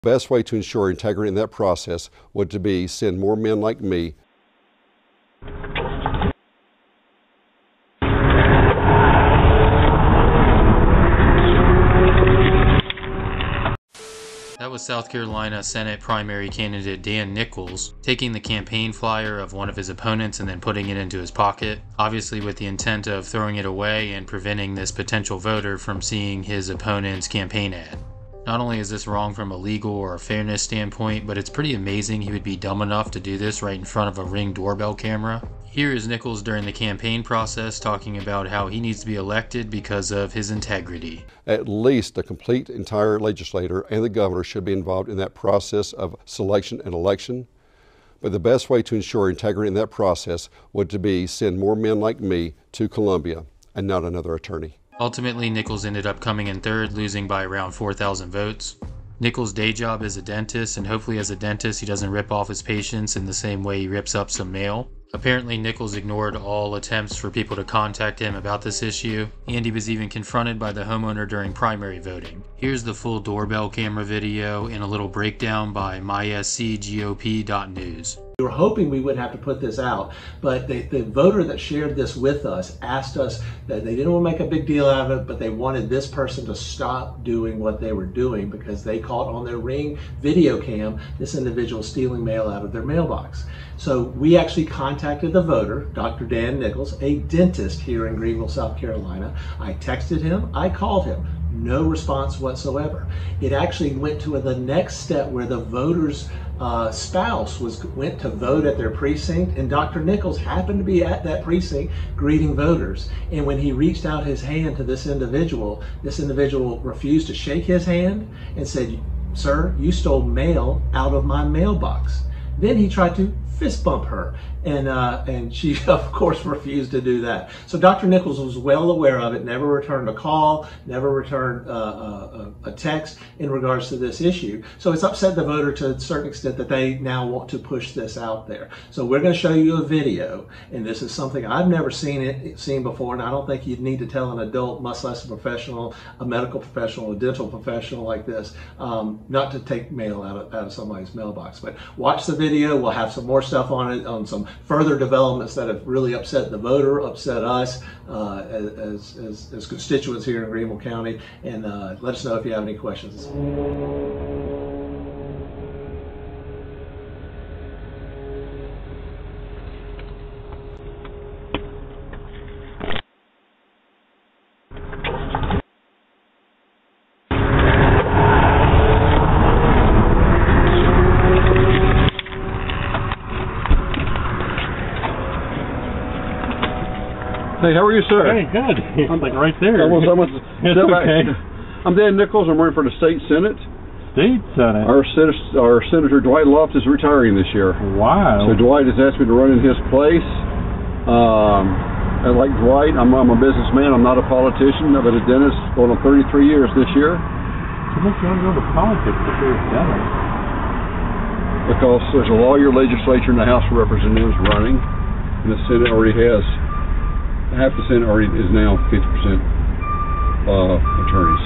The best way to ensure integrity in that process would to be send more men like me. That was South Carolina Senate primary candidate Dan Nickles taking the campaign flyer of one of his opponents and then putting it into his pocket, obviously with the intent of throwing it away and preventing this potential voter from seeing his opponent's campaign ad. Not only is this wrong from a legal or a fairness standpoint, but it's pretty amazing he would be dumb enough to do this right in front of a Ring doorbell camera. Here is Nickles during the campaign process talking about how he needs to be elected because of his integrity. At least the complete entire legislature and the governor should be involved in that process of selection and election. But the best way to ensure integrity in that process would to be send more men like me to Columbia and not another attorney. Ultimately, Nickles ended up coming in third, losing by around 4,000 votes. Nickles' day job is a dentist, and hopefully as a dentist he doesn't rip off his patients in the same way he rips up some mail. Apparently Nickles ignored all attempts for people to contact him about this issue, and he was even confronted by the homeowner during primary voting. Here's the full doorbell camera video and a little breakdown by myscgop.news. We were hoping we wouldn't have to put this out, but the voter that shared this with us asked us that they didn't want to make a big deal out of it, but they wanted this person to stop doing what they were doing because they caught on their Ring video cam this individual stealing mail out of their mailbox. So we actually contacted the voter, Dr. Dan Nickles, a dentist here in Greenville, South Carolina. I texted him, I called him. No response whatsoever. It actually went to the next step where the voter's spouse went to vote at their precinct, and Dr. Nickles happened to be at that precinct greeting voters. And when he reached out his hand to this individual refused to shake his hand and said, "Sir, you stole mail out of my mailbox." Then he tried to fist bump her, and she of course refused to do that. So Dr. Nickles was well aware of it, never returned a call, never returned a text in regards to this issue. So it's upset the voter to a certain extent that they now want to push this out there. So we're going to show you a video, and this is something I've never seen before, and I don't think you'd need to tell an adult, much less a professional, a medical professional, a dental professional like this, not to take mail out of somebody's mailbox. But watch the video. We'll have some more stuff on it, on some further developments that have really upset the voter, upset us as constituents here in Greenville County, and let us know if you have any questions. Hey, how are you, sir? Hey, good. I'm like right there. It's okay. I'm Dan Nickles. I'm running for the state senate. State senate? Our Senator Dwight Loft is retiring this year. Wow. So Dwight has asked me to run in his place. I like Dwight. I'm a businessman. I'm not a politician. I've been a dentist going on 33 years this year. What makes you want to go to politics if you're a dentist? Because there's a lawyer, legislature, and the House of Representatives running, and the Senate already has. Half the Senate already is now 50% attorneys.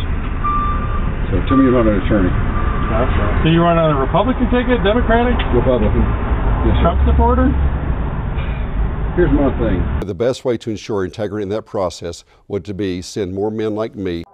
So to me, you're not an attorney. Gotcha. So you run on a Republican ticket, Democratic? Republican. Yes, Trump supporter? Here's my thing. The best way to ensure integrity in that process would to be send more men like me.